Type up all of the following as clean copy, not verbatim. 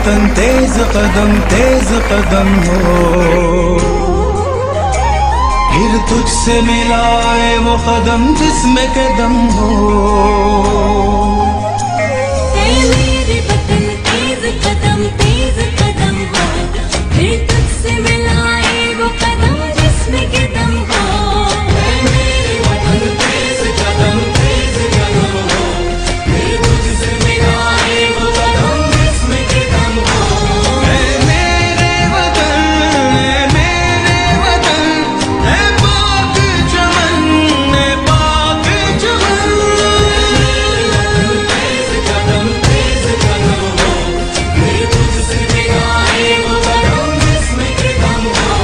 वतन तेज कदम हो, फिर तुझसे मिलाए वो कदम जिसमें के दम हो। मेरे वतन तेज कदम हो, फिर तुझसे मिलाए वो कदम जिसमें के दम हो। मेरे वतन तेज कदम हो, फिर तुझसे मिलाए वो कदम जिसमें के दम हो। मेरे वतन है पाक चमन, है पाक चमन। तेज कदम हो, फिर तुझसे मिलाए वो कदम जिसमें के दम हो।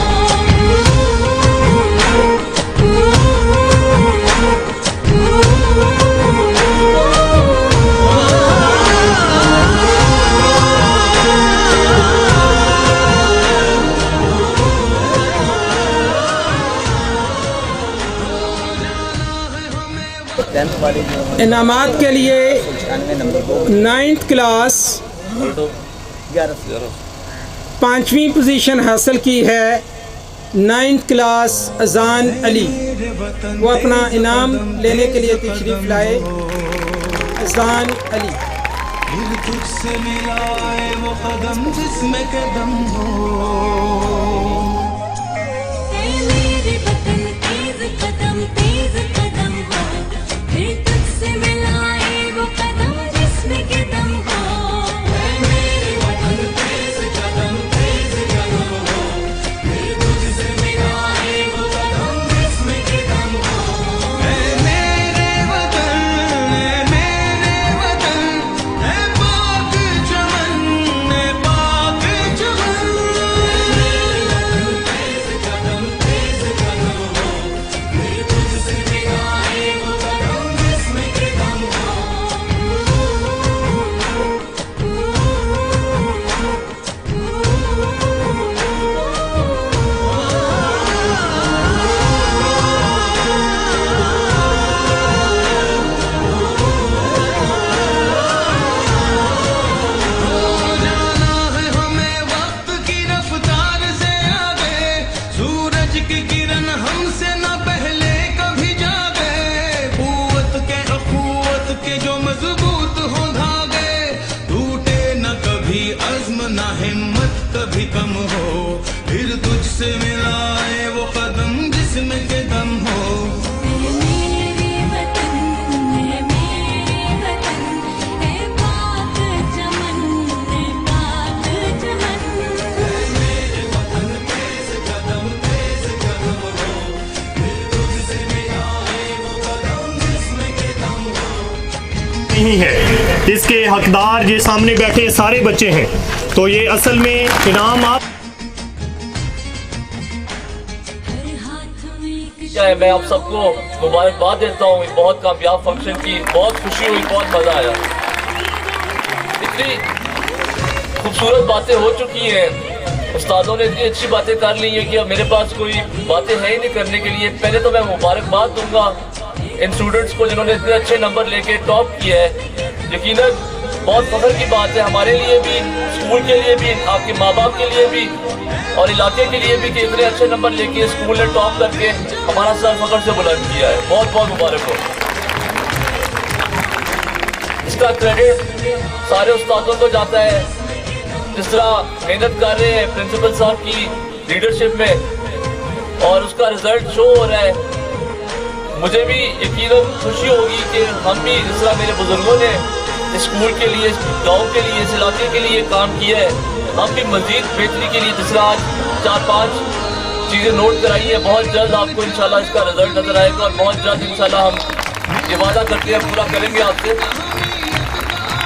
इनामात के लिए 9th क्लास 5वीं पोजीशन हासिल की है 9th क्लास अजान अली। वो अपना इनाम लेने के लिए तशरीफ़ लाए। अजान अली। फिर तुझसे मिलाए वो कदम जिसमें के दम हो। मेरे वतन तेज कदम हो, फिर तुझसे मिलाए वो कदम जिसमें के दम हो। मेरे वतन तेज कदम हो, फिर तुझसे मिलाए वो कदम जिसमें के दम हो। मेरे वतन है पाक चमन, है पाक चमन। तेज कदम हो, फिर तुझसे मिलाए वो कदम जिसमें के दम हो। जाना है हमें वक्त की रफ्तार से आगे, सूरज की किरण हमसे न पहले कभी जागे। कुव्वत के अखुवत के जो मजबूत हो धागे, टूटे न कभी अज़्म न हिम्मत कभी कम हो। फिर तुझसे मिलाए वो कदम जिसमें के दम हो। मेरे वतन है पाक चमन, है पाक चमन। मेरे वतन तेज कदम हो, फिर तुझसे मिलाए वो कदम जिसमें के दम हो। नहीं है, इसके हकदार ये सामने बैठे सारे बच्चे हैं। तो ये असल में इनाम आप हर हाथ में एक क्या है, मैं आप सबको मुबारकबाद देता हूँ। बहुत कामयाब फंक्शन की, बहुत खुशी हुई, बहुत मज़ा आया। इतनी खूबसूरत बातें हो चुकी हैं, उस्तादों ने इतनी अच्छी बातें कर ली हैं कि अब मेरे पास कोई बातें हैं ही नहीं करने के लिए। पहले तो मैं मुबारकबाद दूंगा इन स्टूडेंट्स को जिन्होंने इतने अच्छे नंबर लेके टॉप किया है। यकीनन बहुत फख्र की बात है हमारे लिए भी, स्कूल के लिए भी, आपके माँ बाप के लिए भी और इलाके के लिए भी कि इतने अच्छे नंबर लेके स्कूल ने टॉप करके हमारा सर फख्र से बुलंद किया है। बहुत बहुत मुबारक हो। इसका क्रेडिट सारे उस्तादों को जाता है, जिस तरह मेहनत कर रहे हैं प्रिंसिपल साहब की लीडरशिप में और उसका रिजल्ट शो हो रहा है। मुझे भी यकीनन खुशी होगी कि हम भी जिस तरह मेरे बुजुर्गों ने स्कूल के लिए, गांव के लिए, इस इलाके के लिए काम किया है, हम भी मजीद बेहतरी के लिए जिस तरह आज 4-5 चीज़ें नोट कराई है। बहुत जल्द आपको इंशाल्लाह इसका रिजल्ट नजर आएगा और बहुत जल्द इंशाल्लाह हम ये वादा करते हैं पूरा करेंगे आपसे।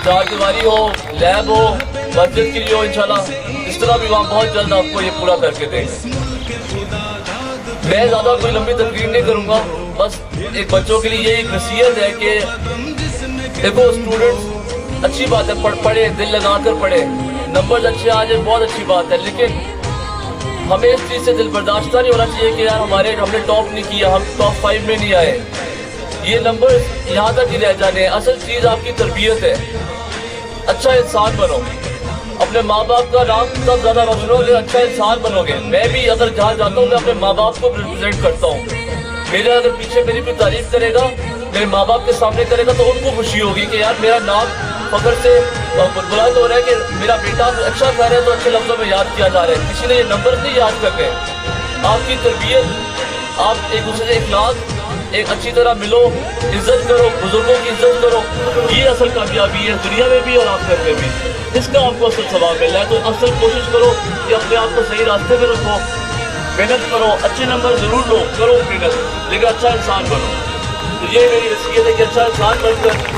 चार दीवारी हो, लैब हो, मस्जिद के लिए हो, इंशाल्लाह इस तरह भी वहाँ बहुत जल्द आपको ये पूरा करके देंगे। मैं ज़्यादा कोई लंबी तकरीर नहीं करूँगा, बस एक बच्चों के लिए ये एक नसीहत है कि देखो स्टूडेंट्स, अच्छी बात है पढ़े, दिल लगा कर पढ़े, नंबर अच्छे आ जाए, बहुत अच्छी बात है, लेकिन हमें इस चीज़ से दिल बर्दाश्त नहीं होना चाहिए कि यार हमने टॉप नहीं किया, हम टॉप 5 में नहीं आए, ये नंबर यहाँ तक ही रह जाने। असल चीज़ आपकी तरबियत है, अच्छा इंसान बनो। अपने माँ बाप का नाम तब ज़्यादा रोशन होगे, अच्छा इंसान बनोगे। मैं भी अगर जहाँ जाता हूँ मैं अपने माँ बाप को रिप्रेजेंट करता हूँ। मेरे अगर पीछे मेरी कोई तारीफ करेगा, मेरे माँ बाप के सामने करेगा, तो उनको खुशी होगी कि यार मेरा नाम फख्र से बुलंद हो रहा है कि मेरा बेटा अच्छा कर रहा है, तो अच्छे लफ्ज़ों में याद किया जा रहा है। किसी ने ये नंबर नहीं याद करने। आपकी तरबियत, आप एक दूसरे से इखलाक, एक अच्छी तरह मिलो, इज्जत करो, बुजुर्गों की इज्जत करो, ये असल कामयाबी है दुनिया में भी और आखिरत में भी। इसका आपको असल सवाब मिल रहा है। तो असल कोशिश करो कि अपने आप को सही रास्ते में रखो, मेहनत करो, अच्छे नंबर ज़रूर लो, करो मेहनत, लेकिन अच्छा इंसान बनो। तो ये मेरी नसीहत है कि अच्छा इंसान बनकर